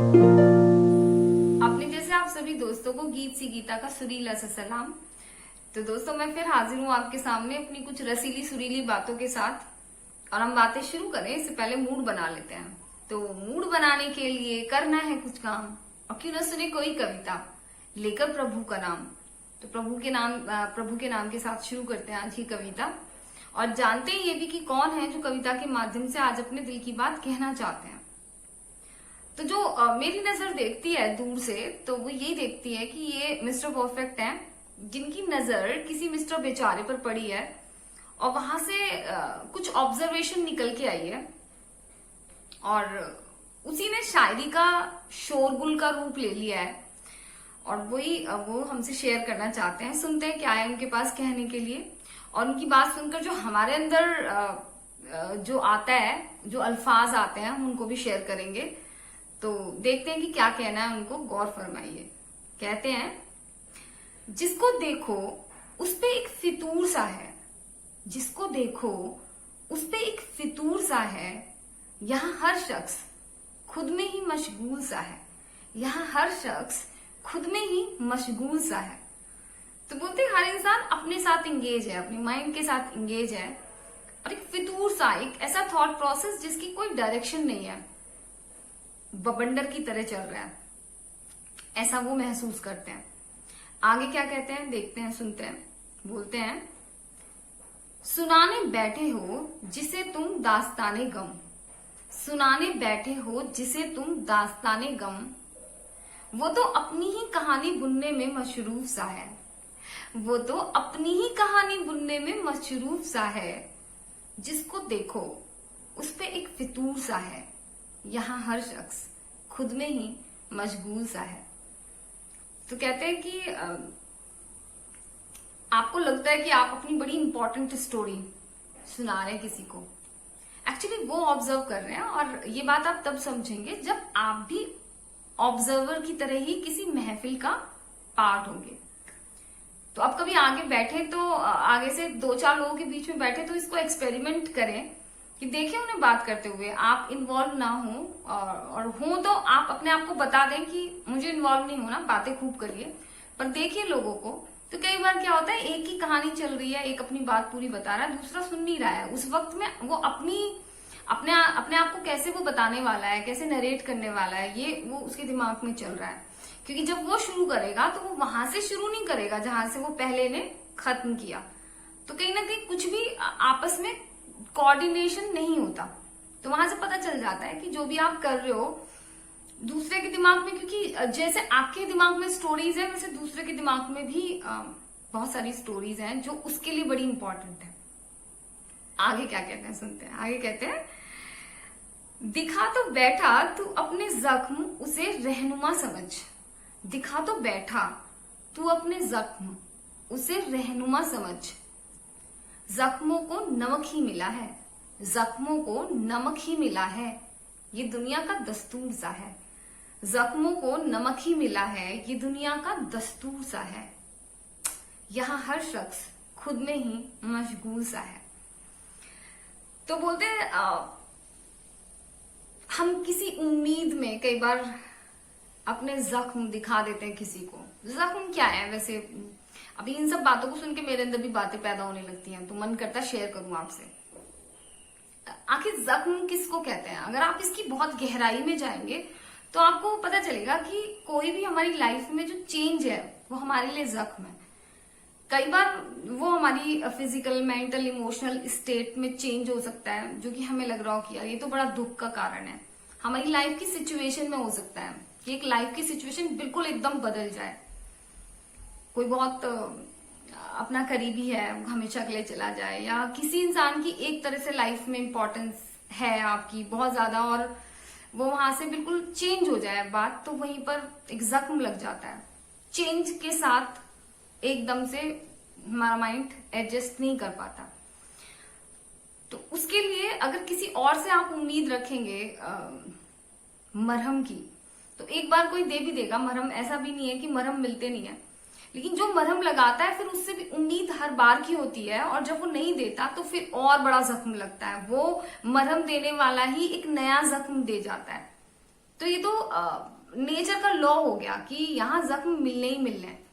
अपने जैसे आप सभी दोस्तों को गीत सी गीता का सुरीला सा सलाम। तो दोस्तों मैं फिर हाजिर हूँ आपके सामने अपनी कुछ रसीली सुरीली बातों के साथ। और हम बातें शुरू करें इससे पहले मूड बना लेते हैं। तो मूड बनाने के लिए करना है कुछ काम, और क्यों न सुने कोई कविता लेकर प्रभु का नाम। तो प्रभु के नाम के साथ शुरू करते हैं आज की कविता। और जानते हैं ये भी कि कौन है जो कविता के माध्यम से आज अपने दिल की बात कहना चाहते हैं। तो जो मेरी नजर देखती है दूर से, तो वो यही देखती है कि ये मिस्टर परफेक्ट हैं, जिनकी नजर किसी मिस्टर बेचारे पर पड़ी है और वहां से कुछ ऑब्जर्वेशन निकल के आई है, और उसी ने शायरी का शोरगुल का रूप ले लिया है। और वो हमसे शेयर करना चाहते हैं। सुनते हैं क्या है उनके पास कहने के लिए, और उनकी बात सुनकर जो हमारे अंदर जो आता है, जो अल्फाज आते हैं, हम उनको भी शेयर करेंगे। तो देखते हैं कि क्या कहना है उनको, गौर फरमाइए। कहते हैं, जिसको देखो उस पे एक फितूर सा है, जिसको देखो उस पे एक फितूर सा है, यहाँ हर शख्स खुद में ही मशगूल सा है, यहाँ हर शख्स खुद में ही मशगूल सा है। तो बोलते हैं हर इंसान अपने साथ इंगेज है, अपने माइंड के साथ इंगेज है, और एक फितूर सा, एक ऐसा थॉट प्रोसेस जिसकी कोई डायरेक्शन नहीं है, बवंडर की तरह चल रहा है, ऐसा वो महसूस करते हैं। आगे क्या कहते हैं देखते हैं, सुनते हैं। बोलते हैं, सुनाने बैठे हो जिसे तुम दास्ताने गम, सुनाने बैठे हो जिसे तुम दास्ताने गम, वो तो अपनी ही कहानी बुनने में मशरूफ सा है, वो तो अपनी ही कहानी बुनने में मशरूफ सा है, जिसको देखो उस पे एक फितूर सा है, यहाँ हर शख्स खुद में ही मशगूल सा है। तो कहते हैं कि आपको लगता है कि आप अपनी बड़ी इंपॉर्टेंट स्टोरी सुना रहे हैं किसी को, एक्चुअली वो ऑब्जर्व कर रहे हैं। और ये बात आप तब समझेंगे जब आप भी ऑब्जर्वर की तरह ही किसी महफिल का पार्ट होंगे। तो अब कभी आगे बैठे, तो आगे से 2-4 लोगों के बीच में बैठे, तो इसको एक्सपेरिमेंट करें कि देखिए उन्हें बात करते हुए आप इन्वॉल्व ना हो, और हो तो आप अपने आप को बता दें कि मुझे इन्वॉल्व नहीं होना, बातें खूब करिए, पर देखिए लोगों को। तो कई बार क्या होता है, एक ही कहानी चल रही है, एक अपनी बात पूरी बता रहा है, दूसरा सुन नहीं रहा है। उस वक्त में वो अपने आप को कैसे वो बताने वाला है, कैसे नरेट करने वाला है, ये वो उसके दिमाग में चल रहा है। क्योंकि जब वो शुरू करेगा तो वो वहां से शुरू नहीं करेगा जहां से वो पहले ने खत्म किया। तो कहीं ना कहीं कुछ भी आपस में कोऑर्डिनेशन नहीं होता। तो वहां से पता चल जाता है कि जो भी आप कर रहे हो दूसरे के दिमाग में, क्योंकि जैसे आपके दिमाग में स्टोरीज है, वैसे दूसरे के दिमाग में भी बहुत सारी स्टोरीज हैं जो उसके लिए बड़ी इंपॉर्टेंट है। आगे क्या कहते हैं सुनते हैं। आगे कहते हैं, दिखा तो बैठा तू अपने जख्म उसे रहनुमा समझ, दिखा तो बैठा तू अपने जख्म उसे रहनुमा समझ, जख्मों को नमक ही मिला है, जख्मों को नमक ही मिला है, ये दुनिया का दस्तूर सा है, जख्मों को नमक ही मिला है, ये दुनिया का दस्तूर सा है, यहाँ हर शख्स खुद में ही मशगूल सा है। तो बोलते हैं हम किसी उम्मीद में कई बार अपने जख्म दिखा देते हैं किसी को। जख्म क्या है वैसे? अभी इन सब बातों को सुन के मेरे अंदर भी बातें पैदा होने लगती हैं, तो मन करता शेयर करूं आपसे। आखिर जख्म किसको कहते हैं? अगर आप इसकी बहुत गहराई में जाएंगे तो आपको पता चलेगा कि कोई भी हमारी लाइफ में जो चेंज है वो हमारे लिए जख्म है। कई बार वो हमारी फिजिकल, मेंटल, इमोशनल स्टेट में चेंज हो सकता है, जो कि हमें लग रहा हो कि यार ये तो बड़ा दुख का कारण है। हमारी लाइफ की सिचुएशन में हो सकता है कि एक लाइफ की सिचुएशन बिल्कुल एकदम बदल जाए। कोई बहुत अपना करीबी है वो हमेशा के लिए चला जाए, या किसी इंसान की एक तरह से लाइफ में इंपॉर्टेंस है आपकी बहुत ज्यादा, और वो वहां से बिल्कुल चेंज हो जाए बात, तो वहीं पर एक जख्म लग जाता है। चेंज के साथ एकदम से हमारा माइंड एडजस्ट नहीं कर पाता। तो उसके लिए अगर किसी और से आप उम्मीद रखेंगे मरहम की, तो एक बार कोई दे भी देगा मरहम। ऐसा भी नहीं है कि मरहम मिलते नहीं है, लेकिन जो मरहम लगाता है फिर उससे भी उम्मीद हर बार की होती है, और जब वो नहीं देता तो फिर और बड़ा जख्म लगता है। वो मरहम देने वाला ही एक नया जख्म दे जाता है। तो ये तो नेचर का लॉ हो गया कि यहाँ जख्म मिलने ही मिलने हैं।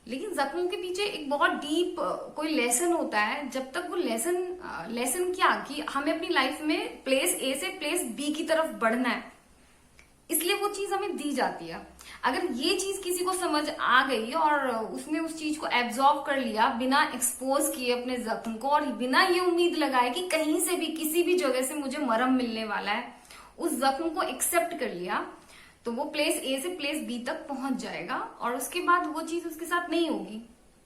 लेकिन जख्मों के पीछे एक बहुत डीप कोई लेसन होता है। जब तक वो लेसन क्या कि हमें अपनी लाइफ में प्लेस ए से प्लेस बी की तरफ बढ़ना है, इसलिए वो चीज हमें दी जाती है। अगर ये चीज किसी को समझ आ गई और उसने उस चीज को एब्जॉर्व कर लिया बिना एक्सपोज किए अपने जख्म को, और बिना ये उम्मीद लगाए कि कहीं से भी किसी भी जगह से मुझे मरहम मिलने वाला है, उस जख्म को एक्सेप्ट कर लिया, तो वो प्लेस ए से प्लेस बी तक पहुंच जाएगा। और उसके बाद वो चीज उसके साथ नहीं होगी।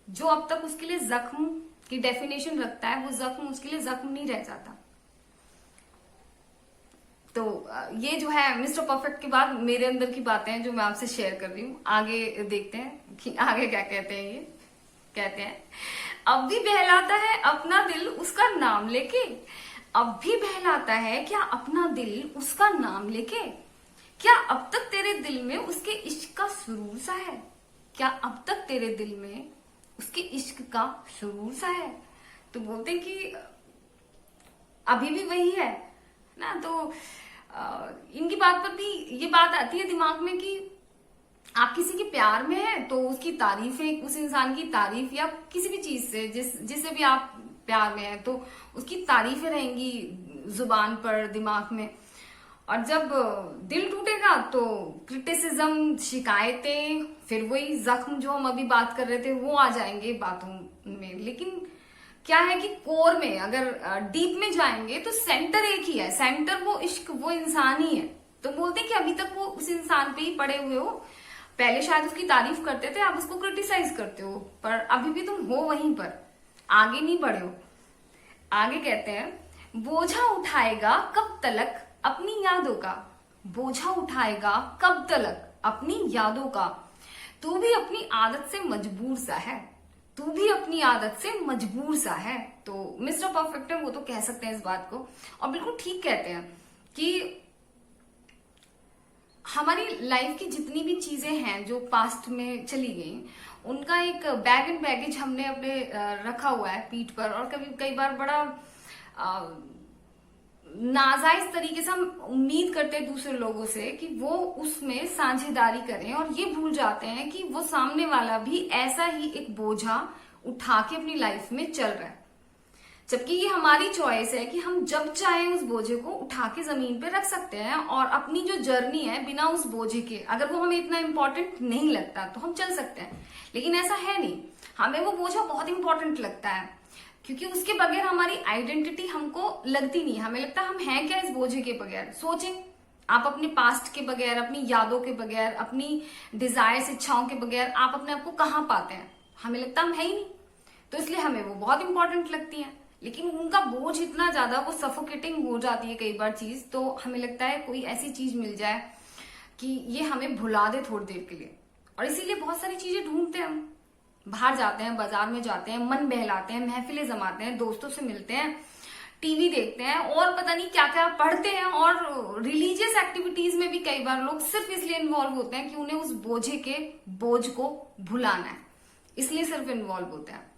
जो अब तक उसके लिए जख्म की डेफिनेशन रखता है, वो जख्म उसके लिए जख्म नहीं रह जाता। तो ये जो है मिस्टर परफेक्ट के बाद मेरे अंदर की बातें हैं जो मैं आपसे शेयर कर रही हूँ। आगे देखते हैं कि आगे क्या कहते हैं। ये कहते हैं, अब भी बहलाता है अपना दिल उसका नाम लेके, अब भी बहलाता है क्या अपना दिल उसका नाम लेके, क्या अब तक तेरे दिल में उसके इश्क का सुरूर सा है, क्या अब तक तेरे दिल में उसके इश्क का सुरूर सा है। तो बोलते हैं कि अभी भी वही है ना। तो इनकी बात पर भी ये बात आती है दिमाग में कि आप किसी के प्यार में हैं तो उसकी तारीफें, उस इंसान की तारीफ या किसी भी चीज से जिससे भी आप प्यार में हैं तो उसकी तारीफें रहेंगी जुबान पर, दिमाग में। और जब दिल टूटेगा तो क्रिटिसिज्म, शिकायतें, फिर वही जख्म जो हम अभी बात कर रहे थे वो आ जाएंगे बातों में। लेकिन क्या है कि कोर में अगर डीप में जाएंगे तो सेंटर एक ही है, सेंटर वो इश्क, वो इंसान ही है। तो बोलते हैं कि अभी तक वो उस इंसान पे ही पड़े हुए हो, पहले शायद उसकी तारीफ करते थे, आप उसको क्रिटिसाइज करते हो, पर अभी भी तुम हो वहीं पर, आगे नहीं बढ़े हो। आगे कहते हैं, बोझा उठाएगा कब तलक अपनी यादों का, बोझा उठाएगा कब तलक अपनी यादों का, तू भी अपनी आदत से मजबूर सा है, तू भी अपनी आदत से मजबूर सा है। तो मिस्टर परफेक्ट है वो तो कह सकते हैं इस बात को, और बिल्कुल ठीक कहते हैं कि हमारी लाइफ की जितनी भी चीजें हैं जो पास्ट में चली गई, उनका एक बैग एंड बैगेज हमने अपने रखा हुआ है पीठ पर, और कई बार बड़ा नाजायज तरीके से हम उम्मीद करते हैं दूसरे लोगों से कि वो उसमें साझेदारी करें, और ये भूल जाते हैं कि वो सामने वाला भी ऐसा ही एक बोझा उठा के अपनी लाइफ में चल रहा है। जबकि ये हमारी चॉइस है कि हम जब चाहें उस बोझे को उठा के जमीन पे रख सकते हैं, और अपनी जो जर्नी है बिना उस बोझे के, अगर वो हमें इतना इंपॉर्टेंट नहीं लगता तो हम चल सकते हैं। लेकिन ऐसा है नहीं, हमें वो बोझा बहुत इंपॉर्टेंट लगता है, क्योंकि उसके बगैर हमारी आइडेंटिटी हमको लगती नहीं। हमें लगता है हम हैं क्या इस बोझे के बगैर। सोचें आप अपने पास्ट के बगैर, अपनी यादों के बगैर, अपनी डिजायर्स, इच्छाओं के बगैर आप अपने आप को कहाँ पाते हैं। हमें लगता हम है ही नहीं, तो इसलिए हमें वो बहुत इंपॉर्टेंट लगती है। लेकिन उनका बोझ इतना ज्यादा, वो सफोकेटिंग हो जाती है कई बार चीज, तो हमें लगता है कोई ऐसी चीज मिल जाए कि ये हमें भुला दे थोड़ी देर के लिए। और इसीलिए बहुत सारी चीजें ढूंढते हैं हम, बाहर जाते हैं, बाजार में जाते हैं, मन बहलाते हैं, महफिलें जमाते हैं, दोस्तों से मिलते हैं, टीवी देखते हैं, और पता नहीं क्या क्या पढ़ते हैं। और रिलीजियस एक्टिविटीज में भी कई बार लोग सिर्फ इसलिए इन्वॉल्व होते हैं कि उन्हें उस बोझे के बोझ को भुलाना है, इसलिए सिर्फ इन्वॉल्व होते हैं।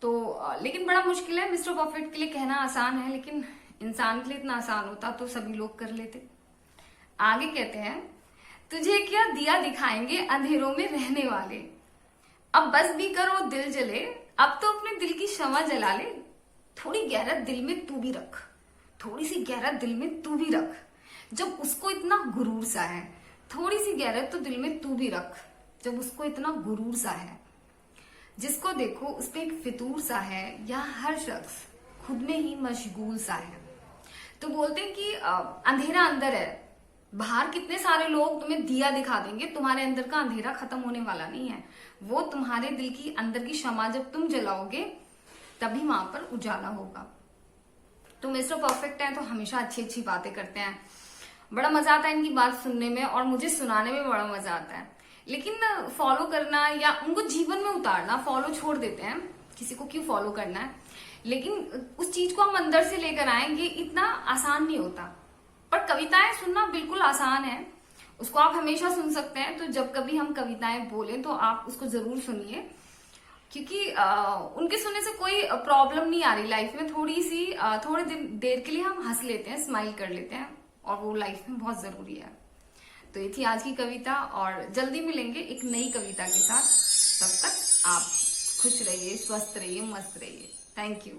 तो लेकिन बड़ा मुश्किल है। मिस्टर परफेक्ट के लिए कहना आसान है, लेकिन इंसान के लिए इतना आसान होता तो सभी लोग कर लेते। आगे कहते हैं, तुझे क्या दिया दिखाएंगे अंधेरों में रहने वाले, अब बस भी करो दिल जले, अब तो अपने दिल की शमा जला ले, थोड़ी गैरत दिल में तू भी रख, थोड़ी सी गैरत दिल में तू भी रख, जब उसको इतना गुरूर सा है। थोड़ी सी गैरत तो दिल में तू भी रख, जब उसको इतना गुरूर सा है। जिसको देखो उस पे एक फितूर सा है, या हर शख्स खुद में ही मशगूल सा है। तो बोलते हैं कि अंधेरा अंदर है, बाहर कितने सारे लोग तुम्हें दिया दिखा देंगे, तुम्हारे अंदर का अंधेरा खत्म होने वाला नहीं है। वो तुम्हारे दिल की अंदर की शमा जब तुम जलाओगे तभी वहां पर उजाला होगा। तो मिस्टर परफेक्ट है तो हमेशा अच्छी अच्छी बातें करते हैं, बड़ा मजा आता है इनकी बात सुनने में, और मुझे सुनाने में बड़ा मजा आता है। लेकिन फॉलो करना या उनको जीवन में उतारना, फॉलो छोड़ देते हैं, किसी को क्यों फॉलो करना है, लेकिन उस चीज को हम अंदर से लेकर आए, ये इतना आसान नहीं होता। पर कविताएं सुनना बिल्कुल आसान है, उसको आप हमेशा सुन सकते हैं। तो जब कभी हम कविताएं बोलें तो आप उसको जरूर सुनिए, क्योंकि उनके सुनने से कोई प्रॉब्लम नहीं आ रही लाइफ में। थोड़ी देर के लिए हम हंस लेते हैं, स्माइल कर लेते हैं, और वो लाइफ में बहुत जरूरी है। तो ये थी आज की कविता, और जल्दी मिलेंगे एक नई कविता के साथ। तब तक आप खुश रहिए, स्वस्थ रहिए, मस्त रहिए। Thank you.